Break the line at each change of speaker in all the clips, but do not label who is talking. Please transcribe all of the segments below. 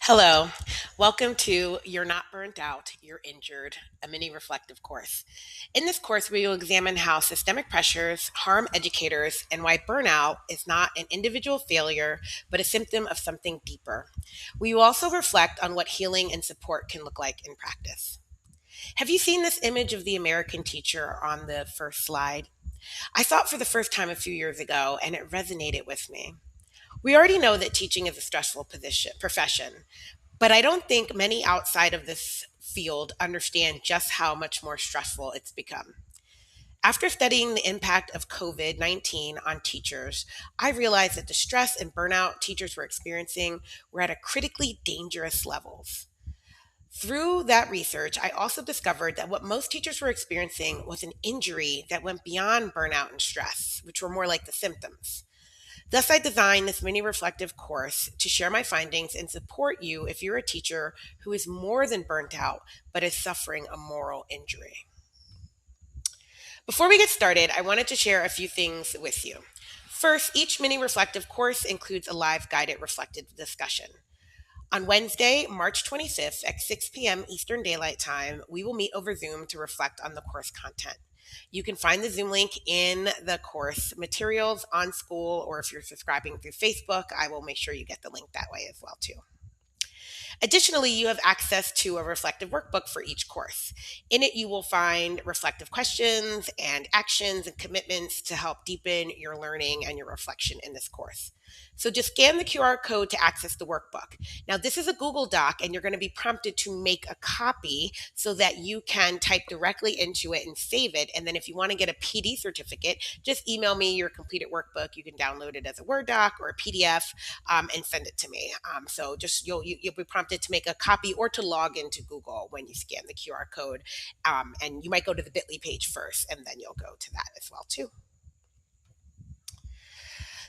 Hello, welcome to You're Not Burnt Out, You're Injured, a mini reflective course. In this course, we will examine how systemic pressures harm educators and why burnout is not an individual failure, but a symptom of something deeper. We will also reflect on what healing and support can look like in practice. Have you seen this image of the American teacher on the first slide? I saw it for the first time a few years ago and it resonated with me. We already know that teaching is a stressful profession, but I don't think many outside of this field understand just how much more stressful it's become. After studying the impact of COVID 19 on teachers, I realized that the stress and burnout teachers were experiencing were at a critically dangerous levels. Through that research, I also discovered that what most teachers were experiencing was an injury that went beyond burnout and stress, which were more like the symptoms. Thus, I designed this mini reflective course to share my findings and support you if you're a teacher who is more than burnt out but is suffering a moral injury. Before we get started, I wanted to share a few things with you. First, each mini reflective course includes a live guided reflective discussion. On Wednesday, March 25th at 6 p.m. Eastern Daylight Time, we will meet over Zoom to reflect on the course content. You can find the Zoom link in the course materials on school, or if you're subscribing through Facebook, I will make sure you get the link that way as well too. Additionally, you have access to a reflective workbook for each course. In it, you will find reflective questions and actions and commitments to help deepen your learning and your reflection in this course. So just scan the QR code to access the workbook. Now, this is a Google Doc, and you're going to be prompted to make a copy so that you can type directly into it and save it. And then if you want to get a PD certificate, just email me your completed workbook. You can download it as a Word doc or a PDF and send it to me. So just you'll be prompted to make a copy or to log into Google when you scan the QR code. And you might go to the Bitly page first, and then you'll go to that as well too.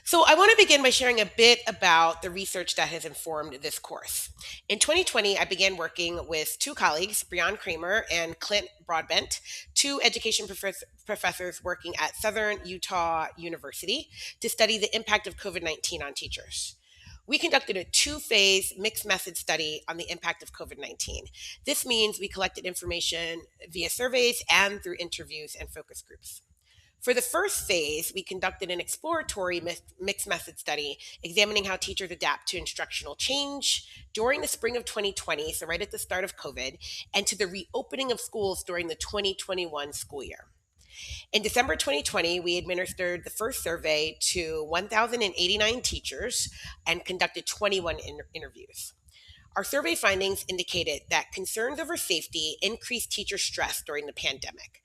So, I want to begin by sharing a bit about the research that has informed this course. In 2020, I began working with two colleagues, Breon Kramer and Clint Broadbent, two education professors working at Southern Utah University, to study the impact of COVID 19 on teachers. We conducted a two-phase mixed method study on the impact of COVID 19. This means we collected information via surveys and through interviews and focus groups. For the first phase, we conducted an exploratory mixed method study examining how teachers adapt to instructional change during the spring of 2020, so right at the start of COVID, and to the reopening of schools during the 2021 school year. In December 2020, we administered the first survey to 1,089 teachers and conducted 21 interviews. Our survey findings indicated that concerns over safety increased teacher stress during the pandemic.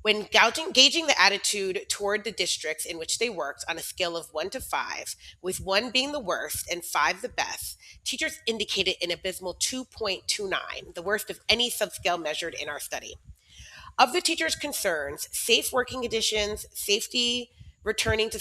When gauging the attitude toward the districts in which they worked on a scale of 1 to 5, with 1 being the worst and 5 the best, teachers indicated an abysmal 2.29, the worst of any subscale measured in our study. Of the teachers' concerns, safe working conditions, safely returning to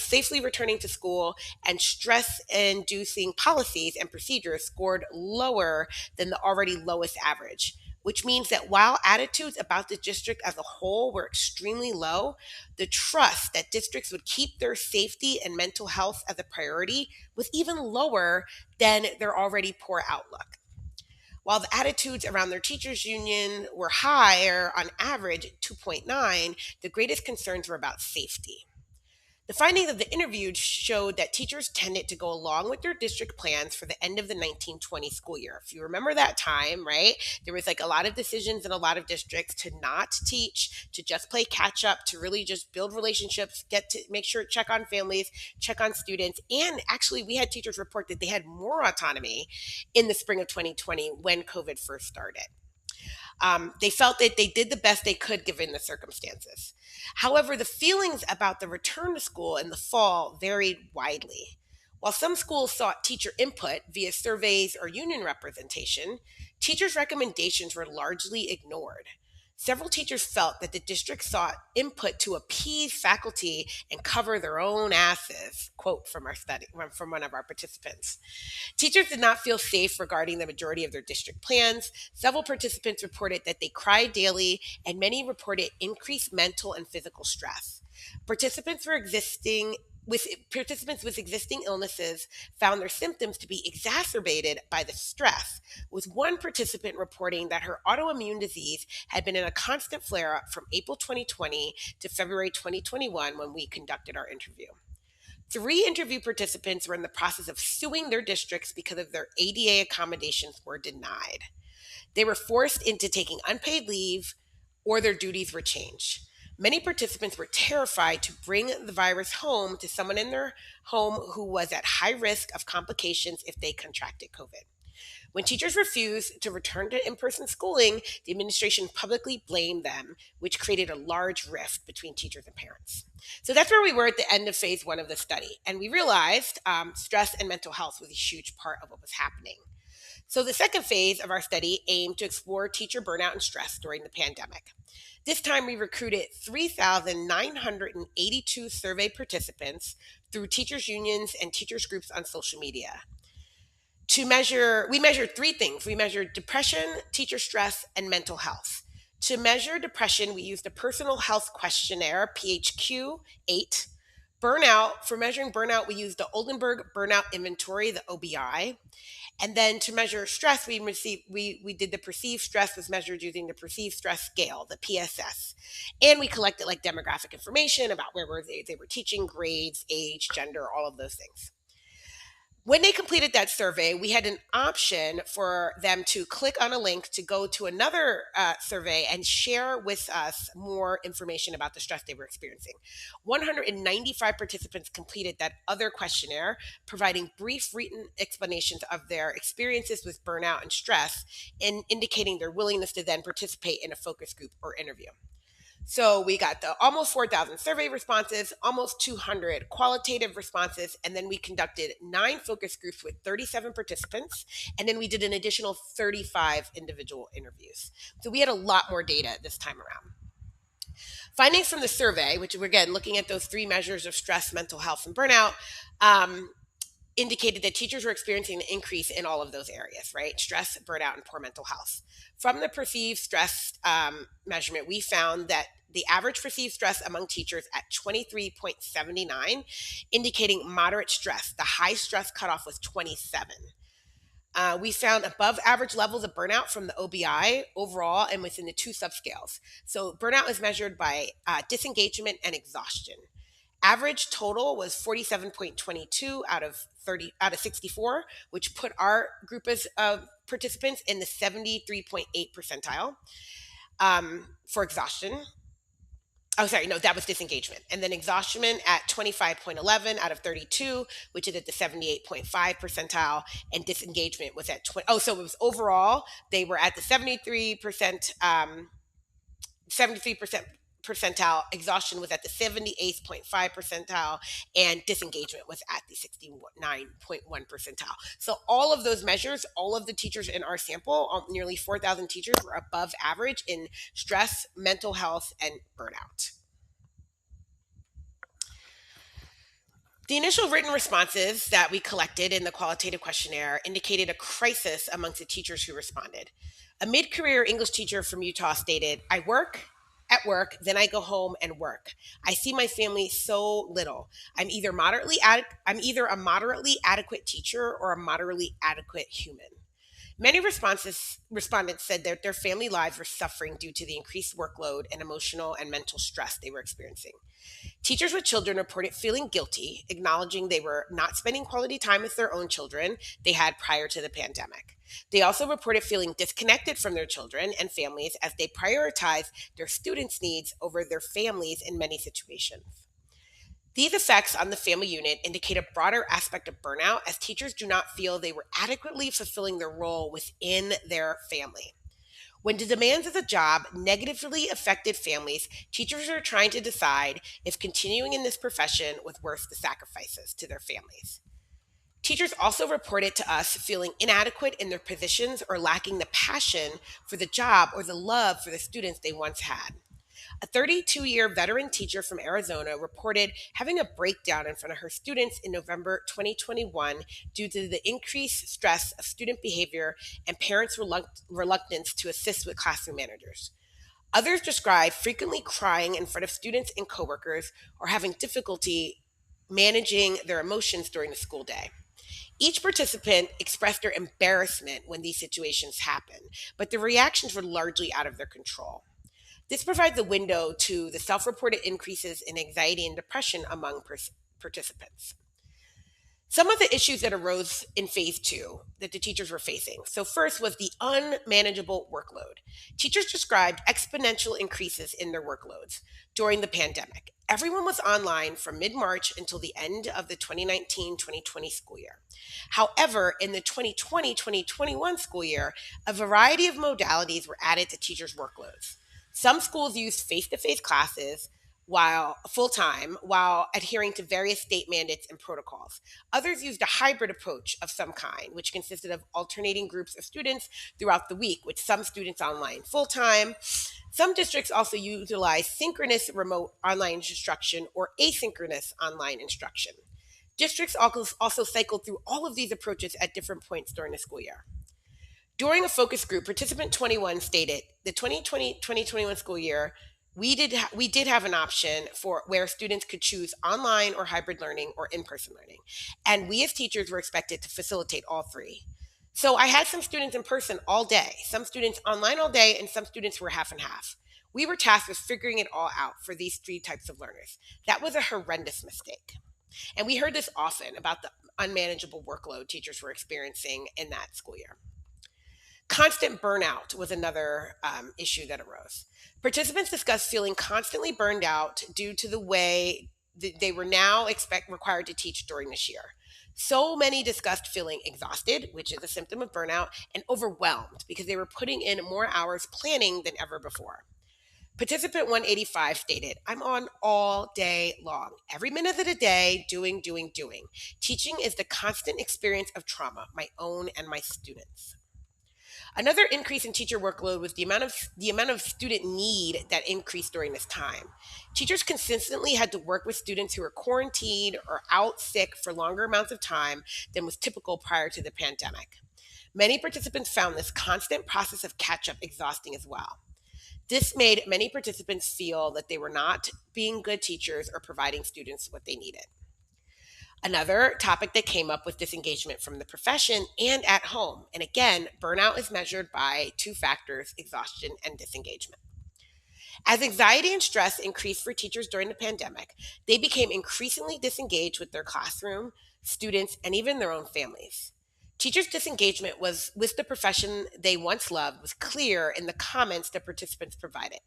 school, and stress-inducing policies and procedures scored lower than the already lowest average, which means that while attitudes about the district as a whole were extremely low, the trust that districts would keep their safety and mental health as a priority was even lower than their already poor outlook. While the attitudes around their teachers' union were higher on average at 2.9, the greatest concerns were about safety. The findings of the interview showed that teachers tended to go along with their district plans for the end of the 1920 school year. If you remember that time, right, there was like a lot of decisions in a lot of districts to not teach, to just play catch up, to really just build relationships, get to make sure, check on families, check on students. And actually, we had teachers report that they had more autonomy in the spring of 2020 when COVID first started. They felt that they did the best they could given the circumstances. However, the feelings about the return to school in the fall varied widely. While some schools sought teacher input via surveys or union representation, teachers' recommendations were largely ignored. Several teachers felt that the district sought input to appease faculty and cover their own asses, quote from our study from one of our participants. Teachers did not feel safe regarding the majority of their district plans. Several participants reported that they cried daily, and many reported increased mental and physical stress. Participants with participants with existing illnesses found their symptoms to be exacerbated by the stress, with one participant reporting that her autoimmune disease had been in a constant flare up from April 2020 to February 2021 when we conducted our interview. Three interview participants were in the process of suing their districts because of their ADA accommodations were denied. They were forced into taking unpaid leave or their duties were changed. Many participants were terrified to bring the virus home to someone in their home who was at high risk of complications if they contracted COVID. When teachers refused to return to in person schooling, the administration publicly blamed them, which created a large rift between teachers and parents. So that's where we were at the end of phase one of the study. And we realized stress and mental health was a huge part of what was happening. So the second phase of our study aimed to explore teacher burnout and stress during the pandemic. This time we recruited 3,982 survey participants through teachers' unions and teachers' groups on social media. We measured three things. We measured depression, teacher stress, and mental health. To measure depression, we used a personal health questionnaire, PHQ 8. For measuring burnout, we used the Oldenburg Burnout Inventory, the OBI. And then to measure stress, we did the perceived stress was measured using the perceived stress scale, the PSS. And we collected like demographic information about where they were teaching, grades, age, gender, all of those things. When they completed that survey, we had an option for them to click on a link to go to another survey and share with us more information about the stress they were experiencing. 195 participants completed that other questionnaire, providing brief written explanations of their experiences with burnout and stress, and indicating their willingness to then participate in a focus group or interview. So we got the almost 4,000 survey responses, almost 200 qualitative responses, and then we conducted 9 focus groups with 37 participants, and then we did an additional 35 individual interviews. So we had a lot more data this time around. Findings from the survey, which we're again looking at those 3 measures of stress, mental health, and burnout, indicated that teachers were experiencing an increase in all of those areas, right? Stress, burnout, and poor mental health. From the perceived stress measurement, we found that the average perceived stress among teachers at 23.79, indicating moderate stress. The high stress cutoff was 27. We found above average levels of burnout from the OBI overall and within the 2 subscales. So burnout is measured by disengagement and exhaustion. Average total was 47.22 out of 64, which put our group of participants in the 73.8 percentile for exhaustion. Oh, sorry, no, that was disengagement. And then exhaustion at 25.11 out of 32, which is at the 78.5 percentile, and disengagement was at 20. Oh, so it was overall, they were at the 73%, 73% percentile, exhaustion was at the 78.5 percentile, and disengagement was at the 69.1 percentile. So all of those measures, all of the teachers in our sample, nearly 4,000 teachers, were above average in stress, mental health, and burnout. The initial written responses that we collected in the qualitative questionnaire indicated a crisis amongst the teachers who responded. A mid-career English teacher from Utah stated, "I work at work, then I go home and work. I see my family so little. I'm either a moderately adequate teacher or a moderately adequate human." Many respondents said that their family lives were suffering due to the increased workload and emotional and mental stress they were experiencing. Teachers with children reported feeling guilty, acknowledging they were not spending quality time with their own children they had prior to the pandemic. They also reported feeling disconnected from their children and families as they prioritized their students' needs over their families in many situations. These effects on the family unit indicate a broader aspect of burnout, as teachers do not feel they were adequately fulfilling their role within their family. When the demands of the job negatively affected families, teachers are trying to decide if continuing in this profession was worth the sacrifices to their families. Teachers also reported to us feeling inadequate in their positions or lacking the passion for the job or the love for the students they once had. A 32-year veteran teacher from Arizona reported having a breakdown in front of her students in November 2021 due to the increased stress of student behavior and parents' reluctance to assist with classroom managers. Others described frequently crying in front of students and coworkers or having difficulty managing their emotions during the school day. Each participant expressed their embarrassment when these situations happen, but the reactions were largely out of their control. This provides a window to the self reported increases in anxiety and depression among participants. Some of the issues that arose in phase two that the teachers were facing. So, first was the unmanageable workload. Teachers described exponential increases in their workloads during the pandemic. Everyone was online from mid March until the end of the 2019-2020 school year. However, in the 2020-2021 school year, a variety of modalities were added to teachers' workloads. Some schools used face to face classes while full time while adhering to various state mandates and protocols. Others used a hybrid approach of some kind, which consisted of alternating groups of students throughout the week, with some students online full time. Some districts also utilize synchronous remote online instruction or asynchronous online instruction. Districts also cycled through all of these approaches at different points during the school year. During a focus group, participant 21 stated the 2020-2021 school year, we did have an option for where students could choose online or hybrid learning or in-person learning, and we as teachers were expected to facilitate all three. So I had some students in person all day, some students online all day, and some students were half and half. We were tasked with figuring it all out for these three types of learners. That was a horrendous mistake. And we heard this often about the unmanageable workload teachers were experiencing in that school year. Constant burnout was another issue that arose. Participants discussed feeling constantly burned out due to the way they were now required to teach during this year. So many discussed feeling exhausted, which is a symptom of burnout, and overwhelmed because they were putting in more hours planning than ever before. Participant 185 stated, I'm on all day long, every minute of the day, doing, doing, doing. Teaching is the constant experience of trauma, my own and my students'. Another increase in teacher workload was the amount of student need that increased during this time. Teachers consistently had to work with students who were quarantined or out sick for longer amounts of time than was typical prior to the pandemic. Many participants found this constant process of catch up exhausting as well. This made many participants feel that they were not being good teachers or providing students what they needed. Another topic that came up was disengagement from the profession and at home. And again, burnout is measured by two factors, exhaustion and disengagement. As anxiety and stress increased for teachers during the pandemic, they became increasingly disengaged with their classroom, students, and even their own families. Teachers' disengagement with the profession they once loved was clear in the comments that participants provided.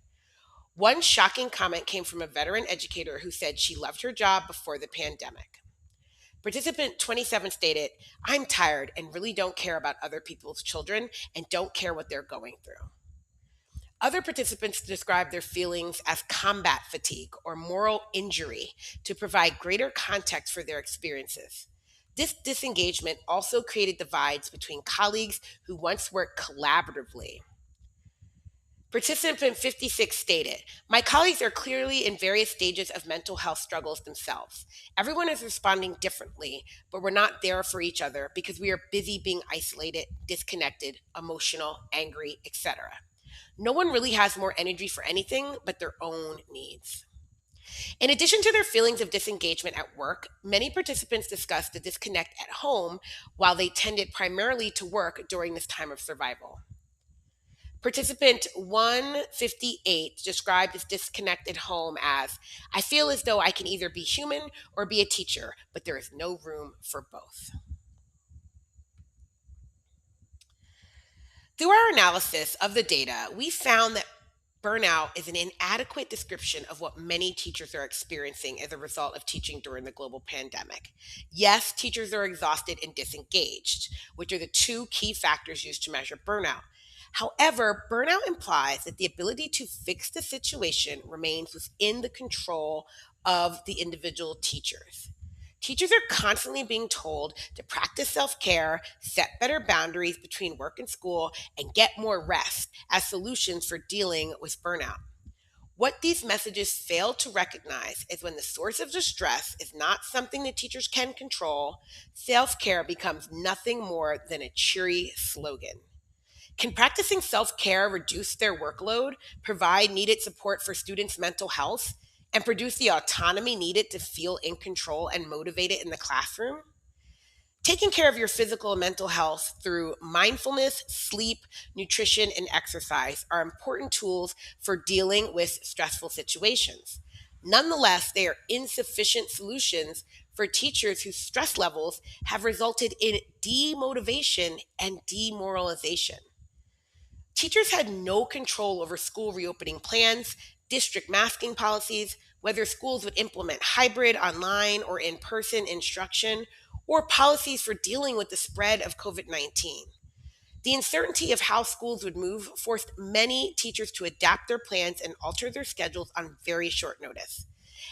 One shocking comment came from a veteran educator who said she loved her job before the pandemic. Participant 27 stated, I'm tired and really don't care about other people's children and don't care what they're going through. Other participants described their feelings as combat fatigue or moral injury to provide greater context for their experiences. This disengagement also created divides between colleagues who once worked collaboratively. Participant 56 stated, my colleagues are clearly in various stages of mental health struggles themselves. Everyone is responding differently, but we're not there for each other because we are busy being isolated, disconnected, emotional, angry, etc. No one really has more energy for anything but their own needs. In addition to their feelings of disengagement at work, many participants discussed the disconnect at home while they tended primarily to work during this time of survival. Participant 158 described this disconnected home as, I feel as though I can either be human or be a teacher, but there is no room for both. Through our analysis of the data, we found that burnout is an inadequate description of what many teachers are experiencing as a result of teaching during the global pandemic. Yes, teachers are exhausted and disengaged, which are the two key factors used to measure burnout. However, burnout implies that the ability to fix the situation remains within the control of the individual teachers. Teachers are constantly being told to practice self care, set better boundaries between work and school, and get more rest as solutions for dealing with burnout. What these messages fail to recognize is when the source of distress is not something that teachers can control, self care becomes nothing more than a cheery slogan. Can practicing self care reduce their workload, provide needed support for students' mental health, and produce the autonomy needed to feel in control and motivated in the classroom? Taking care of your physical and mental health through mindfulness, sleep, nutrition, and exercise are important tools for dealing with stressful situations. Nonetheless, they are insufficient solutions for teachers whose stress levels have resulted in demotivation and demoralization. Teachers had no control over school reopening plans, district masking policies, whether schools would implement hybrid, online, or in person instruction, or policies for dealing with the spread of COVID 19. The uncertainty of how schools would move forced many teachers to adapt their plans and alter their schedules on very short notice.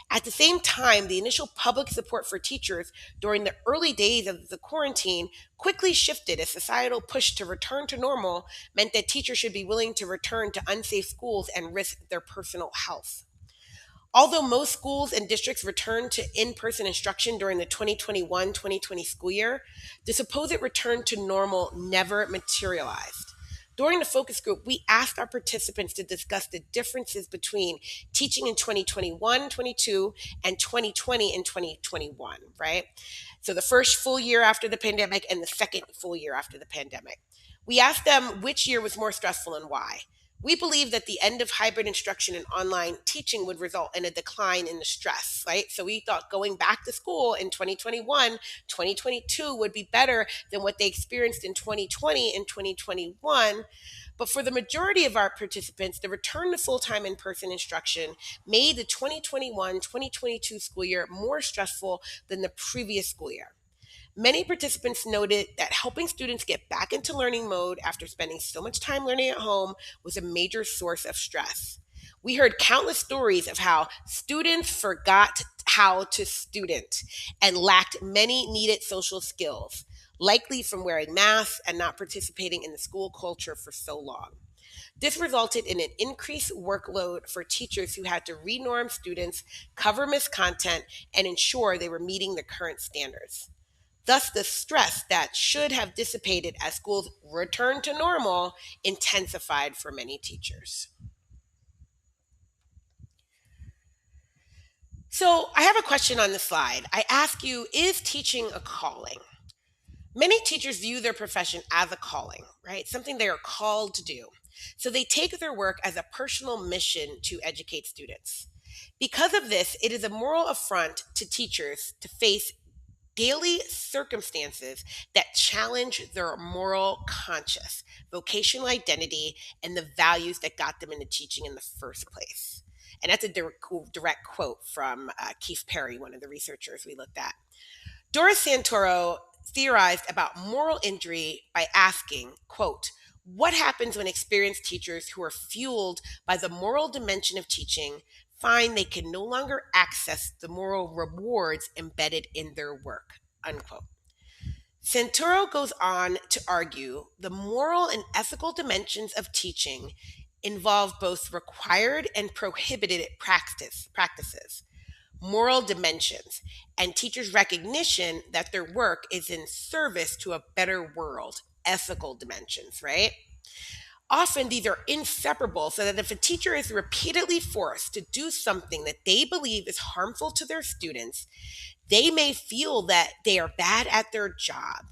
At the same time, the initial public support for teachers during the early days of the quarantine quickly shifted as societal push to return to normal meant that teachers should be willing to return to unsafe schools and risk their personal health. Although most schools and districts returned to in person instruction during the 2021-2020 school year, the supposed return to normal never materialized. During the focus group, we asked our participants to discuss the differences between teaching in 2021-22 and 2020 and 2021, right? So the first full year after the pandemic and the second full year after the pandemic. We asked them which year was more stressful and why. We believe that the end of hybrid instruction and online teaching would result in a decline in the stress, right? So we thought going back to school in 2021, 2022 would be better than what they experienced in 2020 and 2021. But for the majority of our participants, the return to full time in person instruction made the 2021-2022 school year more stressful than the previous school year. Many participants noted that helping students get back into learning mode after spending so much time learning at home was a major source of stress. We heard countless stories of how students forgot how to student and lacked many needed social skills, likely from wearing masks and not participating in the school culture for so long. This resulted in an increased workload for teachers who had to renorm students, cover missed content, and ensure they were meeting the current standards. Thus, the stress that should have dissipated as schools returned to normal intensified for many teachers. So, I have a question on the slide. I ask you, is teaching a calling? Many teachers view their profession as a calling, right? Something they are called to do. So, they take their work as a personal mission to educate students. Because of this, it is a moral affront to teachers to face daily circumstances that challenge their moral conscience, vocational identity, and the values that got them into teaching in the first place. And that's a direct quote from Keith Perry, one of the researchers we looked at. Doris Santoro theorized about moral injury by asking, quote, what happens when experienced teachers who are fueled by the moral dimension of teaching find they can no longer access the moral rewards embedded in their work, unquote. Santoro goes on to argue the moral and ethical dimensions of teaching involve both required and prohibited practices, moral dimensions, and teachers' recognition that their work is in service to a better world, ethical dimensions, right? Often these are inseparable, so that if a teacher is repeatedly forced to do something that they believe is harmful to their students, they may feel that they are bad at their job.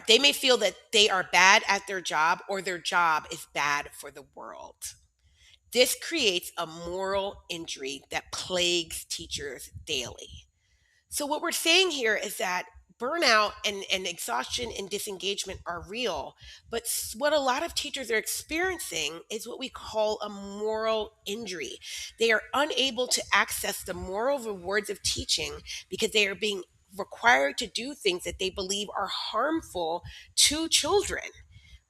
They may feel that they are bad at their job or their job is bad for the world. This creates a moral injury that plagues teachers daily. So, what we're saying here is that burnout and exhaustion and disengagement are real, but what a lot of teachers are experiencing is what we call a moral injury. They are unable to access the moral rewards of teaching because they are being required to do things that they believe are harmful to children.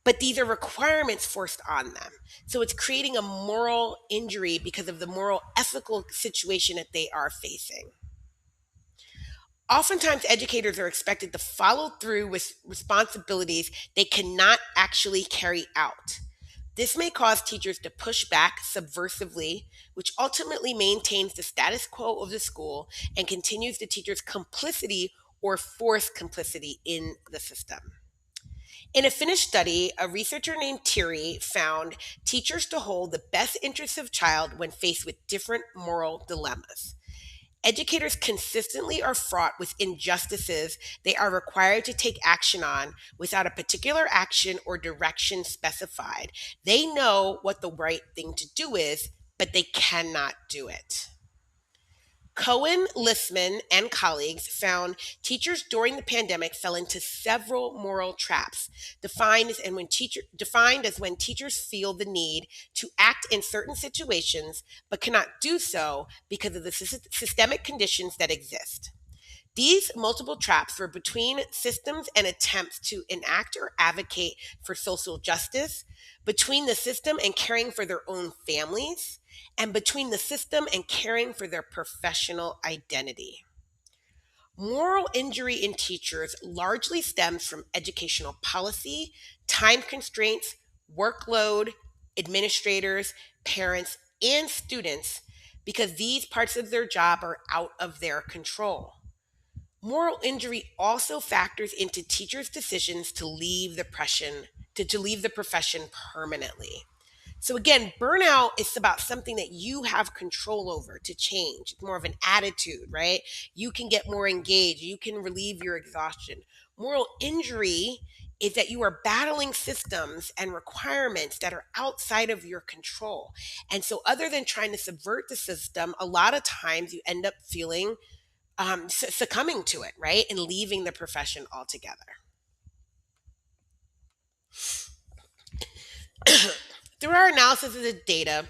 But these are requirements forced on them. So it's creating a moral injury because of the moral ethical situation that they are facing. Oftentimes, educators are expected to follow through with responsibilities they cannot actually carry out. This may cause teachers to push back subversively, which ultimately maintains the status quo of the school and continues the teacher's complicity or forced complicity in the system. In a Finnish study, a researcher named Thierry found teachers to hold the best interests of child when faced with different moral dilemmas. Educators consistently are fraught with injustices they are required to take action on without a particular action or direction specified. They know what the right thing to do is, but they cannot do it. Cohen, Listman, and colleagues found teachers during the pandemic fell into several moral traps, defined as when teachers feel the need to act in certain situations but cannot do so because of the systemic conditions that exist. These multiple traps were between systems and attempts to enact or advocate for social justice, between the system and caring for their own families, and between the system and caring for their professional identity. Moral injury in teachers largely stems from educational policy, time constraints, workload, administrators, parents, and students because these parts of their job are out of their control. Moral injury also factors into teachers' decisions to leave the profession permanently. So again, burnout is about something that you have control over to change. It's more of an attitude, right? You can get more engaged, you can relieve your exhaustion. Moral injury is that you are battling systems and requirements that are outside of your control. And so other than trying to subvert the system, a lot of times you end up feeling succumbing to it, right? And leaving the profession altogether. Through our analysis of the data,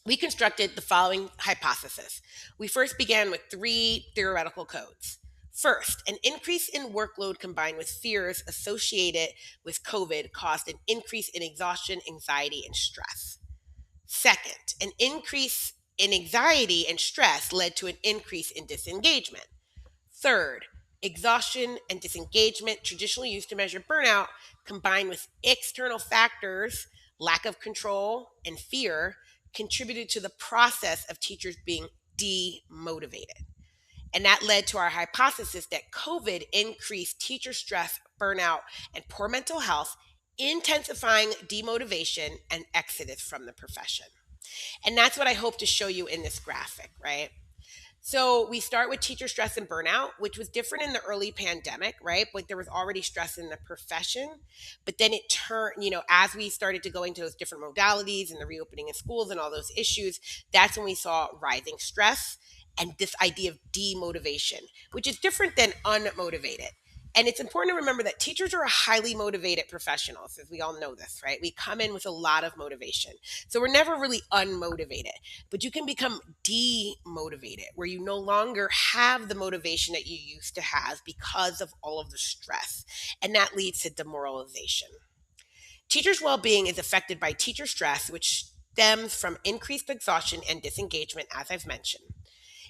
we constructed the following hypothesis. We first began with three theoretical codes. First, an increase in workload combined with fears associated with COVID caused an increase in exhaustion, anxiety, and stress. Second, an increase in anxiety and stress led to an increase in disengagement. Third, exhaustion and disengagement, traditionally used to measure burnout, combined with external factors, lack of control, and fear, contributed to the process of teachers being demotivated. And that led to our hypothesis that COVID increased teacher stress, burnout, and poor mental health, intensifying demotivation and exodus from the profession. And that's what I hope to show you in this graphic, right? So we start with teacher stress and burnout, which was different in the early pandemic, right? But there was already stress in the profession. But then it turned, as we started to go into those different modalities and the reopening of schools and all those issues, that's when we saw rising stress and this idea of demotivation, which is different than unmotivated. And it's important to remember that teachers are highly motivated professionals, as we all know this, right? We come in with a lot of motivation. So we're never really unmotivated, but you can become demotivated, where you no longer have the motivation that you used to have because of all of the stress. And that leads to demoralization. Teachers' well being is affected by teacher stress, which stems from increased exhaustion and disengagement, as I've mentioned.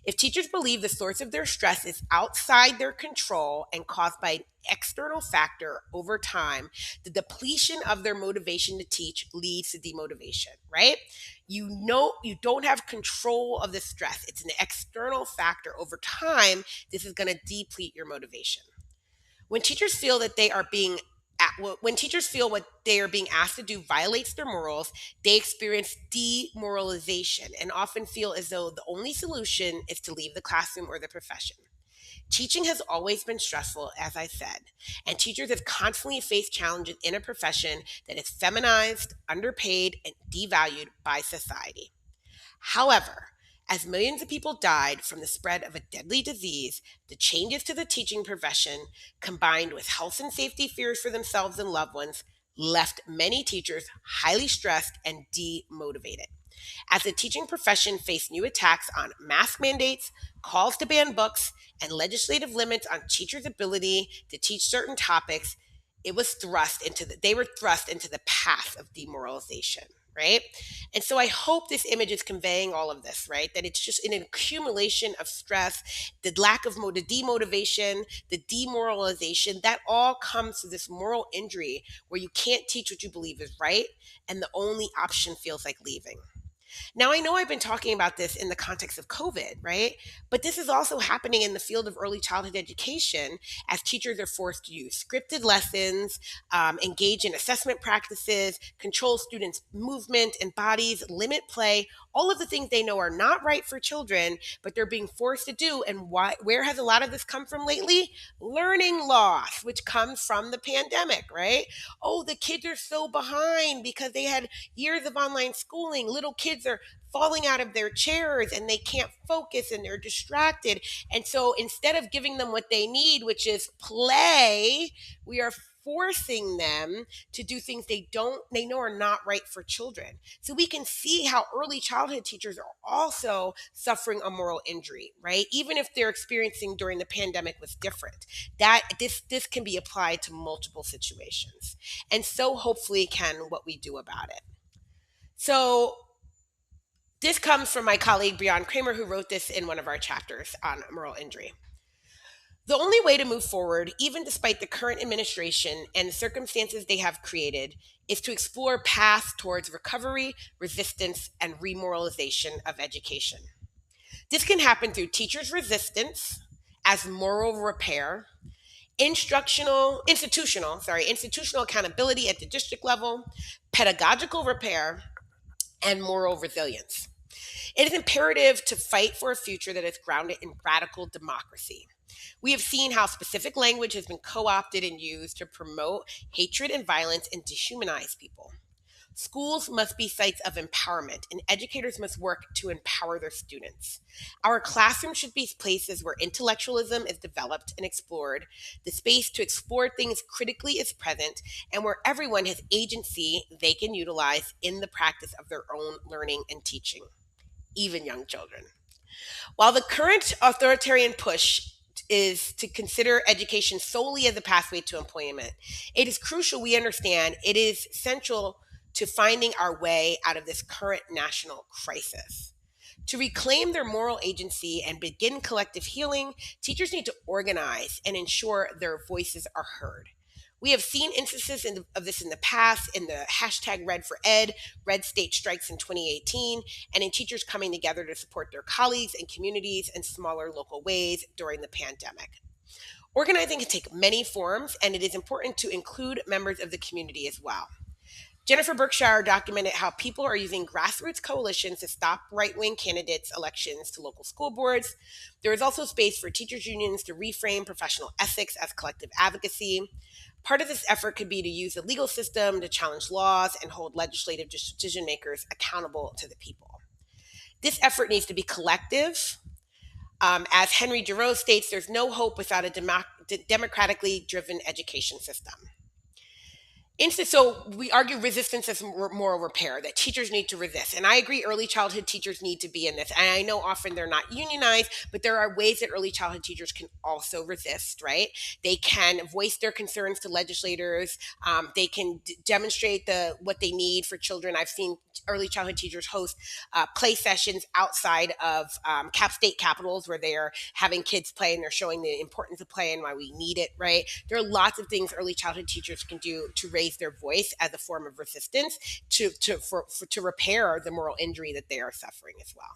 If teachers believe the source of their stress is outside their control and caused by an external factor over time, the depletion of their motivation to teach leads to demotivation, right? You know you don't have control of the stress. It's an external factor. Over time, this is going to deplete your motivation. When teachers feel that they are being when teachers feel what they are being asked to do violates their morals, they experience demoralization and often feel as though the only solution is to leave the classroom or the profession. Teaching has always been stressful, as I said, and teachers have constantly faced challenges in a profession that is feminized, underpaid, and devalued by society. However, as millions of people died from the spread of a deadly disease, the changes to the teaching profession, combined with health and safety fears for themselves and loved ones, left many teachers highly stressed and demotivated. As the teaching profession faced new attacks on mask mandates, calls to ban books, and legislative limits on teachers' ability to teach certain topics, they were thrust into the path of demoralization, right? And so I hope this image is conveying all of this, right? That it's just an accumulation of stress, the lack of the demotivation, the demoralization, that all comes to this moral injury where you can't teach what you believe is right, and the only option feels like leaving. Now, I know I've been talking about this in the context of COVID, right? But this is also happening in the field of early childhood education as teachers are forced to use scripted lessons, engage in assessment practices, control students' movement and bodies, limit play, all of the things they know are not right for children, but they're being forced to do. And where has a lot of this come from lately? Learning loss, which comes from the pandemic, right? Oh, the kids are so behind because they had years of online schooling. Little kids are falling out of their chairs and they can't focus and they're distracted. And so instead of giving them what they need, which is play, we are forcing them to do things they know are not right for children. So we can see how early childhood teachers are also suffering a moral injury, right? Even if their experiencing during the pandemic was different. That this can be applied to multiple situations. And so hopefully can what we do about it. So this comes from my colleague Brianne Kramer, who wrote this in one of our chapters on moral injury. The only way to move forward, even despite the current administration and the circumstances they have created, is to explore paths towards recovery, resistance, and remoralization of education. This can happen through teachers' resistance as moral repair, institutional accountability at the district level, pedagogical repair, and moral resilience. It is imperative to fight for a future that is grounded in radical democracy. We have seen how specific language has been co opted and used to promote hatred and violence and dehumanize people. Schools must be sites of empowerment, and educators must work to empower their students. Our classroom should be places where intellectualism is developed and explored, the space to explore things critically is present, and where everyone has agency they can utilize in the practice of their own learning and teaching, even young children. While the current authoritarian push is to consider education solely as a pathway to employment, it is crucial we understand it is central to finding our way out of this current national crisis. To reclaim their moral agency and begin collective healing, teachers need to organize and ensure their voices are heard. We have seen instances of this in the past in the hashtag Red for Ed, Red State Strikes in 2018, and in teachers coming together to support their colleagues and communities in smaller local ways during the pandemic. Organizing can take many forms, and it is important to include members of the community as well. Jennifer Berkshire documented how people are using grassroots coalitions to stop right-wing candidates' elections to local school boards. There is also space for teachers' unions to reframe professional ethics as collective advocacy. Part of this effort could be to use the legal system to challenge laws and hold legislative decision makers accountable to the people. This effort needs to be collective. As Henry Giroux states, there's no hope without a democratically driven education system. So we argue resistance as moral repair, that teachers need to resist. And I agree early childhood teachers need to be in this. And I know often they're not unionized, but there are ways that early childhood teachers can also resist, right? They can voice their concerns to legislators. They can demonstrate what they need for children. I've seen early childhood teachers host play sessions outside of state capitals where they are having kids play and they're showing the importance of play and why we need it, right? There are lots of things early childhood teachers can do to raise their voice as a form of resistance to repair the moral injury that they are suffering as well.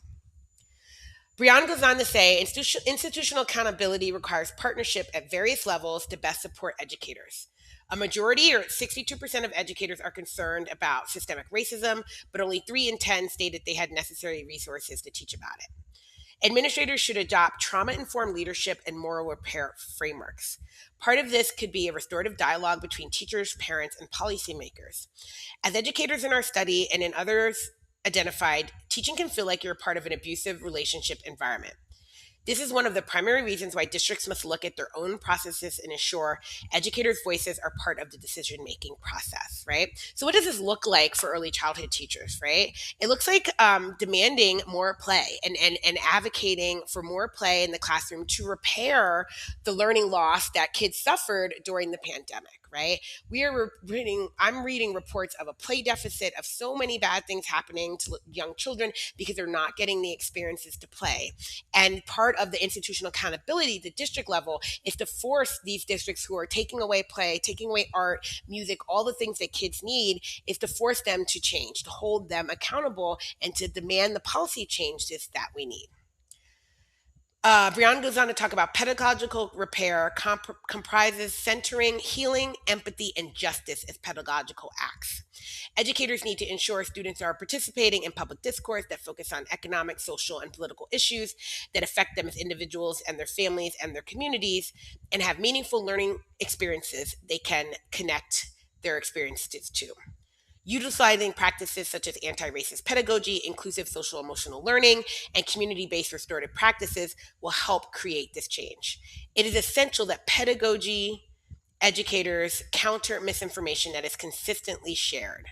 Brianne goes on to say, institutional accountability requires partnership at various levels to best support educators. A majority, or 62% of educators, are concerned about systemic racism, but only 3 in 10 stated they had necessary resources to teach about it. Administrators should adopt trauma-informed leadership and moral repair frameworks. Part of this could be a restorative dialogue between teachers, parents, and policymakers. As educators in our study and in others identified, teaching can feel like you're part of an abusive relationship environment. This is one of the primary reasons why districts must look at their own processes and ensure educators' voices are part of the decision-making process, right? So what does this look like for early childhood teachers, right? It looks like demanding more play and advocating for more play in the classroom to repair the learning loss that kids suffered during the pandemic, right? I'm reading reports of a play deficit, of so many bad things happening to young children because they're not getting the experiences to play. And part of the institutional accountability at the district level is to force these districts who are taking away play, taking away art, music, all the things that kids need, is to force them to change, to hold them accountable, and to demand the policy changes that we need. Brianna goes on to talk about pedagogical repair comprises centering, healing, empathy, and justice as pedagogical acts. Educators need to ensure students are participating in public discourse that focus on economic, social, and political issues that affect them as individuals and their families and their communities, and have meaningful learning experiences they can connect their experiences to. Utilizing practices such as anti-racist pedagogy, inclusive social emotional learning, and community-based restorative practices will help create this change. It is essential that pedagogy educators counter misinformation that is consistently shared.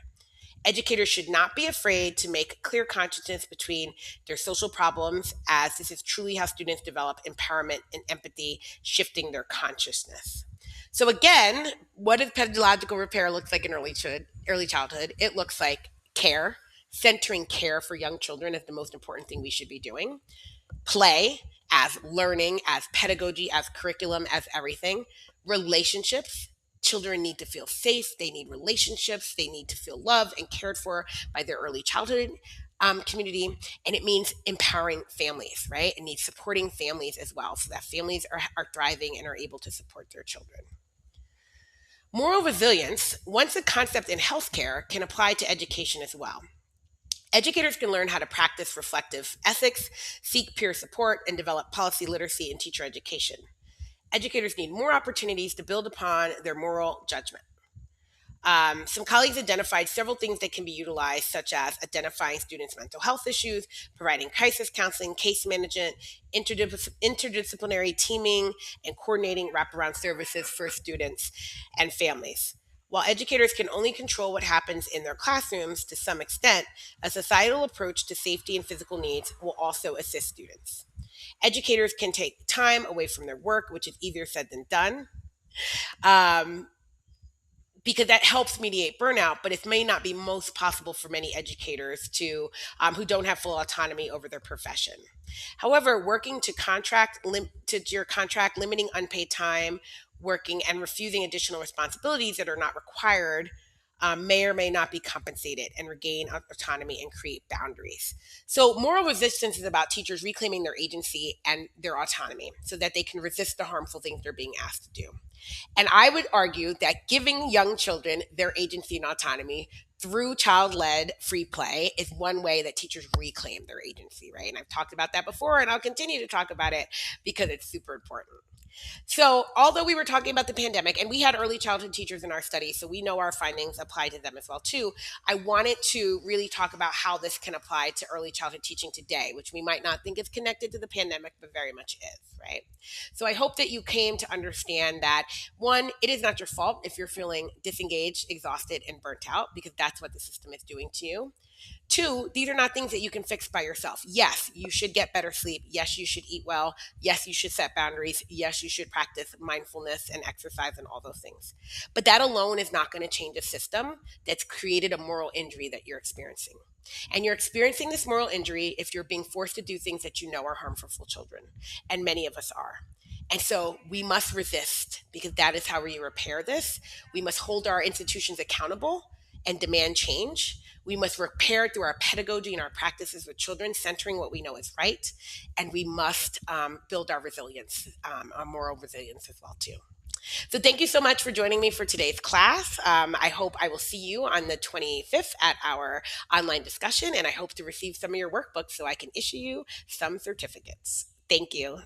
Educators should not be afraid to make clear consciousness between their social problems, as this is truly how students develop empowerment and empathy, shifting their consciousness. So again, what does pedagogical repair looks like in early childhood? It looks like care, centering care for young children is the most important thing we should be doing. Play as learning, as pedagogy, as curriculum, as everything. Relationships. Children need to feel safe. They need relationships. They need to feel loved and cared for by their early childhood community. And it means empowering families, right? It needs supporting families as well, so that families are thriving and are able to support their children. Moral resilience, once a concept in healthcare, can apply to education as well. Educators can learn how to practice reflective ethics, seek peer support, and develop policy literacy in teacher education. Educators need more opportunities to build upon their moral judgment. Some colleagues identified several things that can be utilized, such as identifying students' mental health issues, providing crisis counseling, case management, interdisciplinary teaming, and coordinating wraparound services for students and families. While educators can only control what happens in their classrooms to some extent, a societal approach to safety and physical needs will also assist students. Educators can take time away from their work, which is easier said than done. Because that helps mediate burnout, but it may not be most possible for many educators to who don't have full autonomy over their profession. However, working to your contract, limiting unpaid time, working and refusing additional responsibilities that are not required may or may not be compensated, and regain autonomy and create boundaries. So, moral resistance is about teachers reclaiming their agency and their autonomy so that they can resist the harmful things they're being asked to do. And I would argue that giving young children their agency and autonomy through child led free play is one way that teachers reclaim their agency, right? And I've talked about that before, and I'll continue to talk about it because it's super important. So, although we were talking about the pandemic, and we had early childhood teachers in our study, so we know our findings apply to them as well too, I wanted to really talk about how this can apply to early childhood teaching today, which we might not think is connected to the pandemic, but very much is, right? So I hope that you came to understand that, one, it is not your fault if you're feeling disengaged, exhausted, and burnt out, because that's what the system is doing to you. Two, these are not things that you can fix by yourself. Yes, you should get better sleep. Yes, you should eat well. Yes, you should set boundaries. Yes, you should practice mindfulness and exercise and all those things. But that alone is not going to change a system that's created a moral injury that you're experiencing. And you're experiencing this moral injury if you're being forced to do things that you know are harmful for children. And many of us are. And so we must resist, because that is how we repair this. We must hold our institutions accountable and demand change. We must repair through our pedagogy and our practices with children, centering what we know is right. And we must build our resilience, our moral resilience as well too. So thank you so much for joining me for today's class. I hope I will see you on the 25th at our online discussion, and I hope to receive some of your workbooks so I can issue you some certificates. Thank you.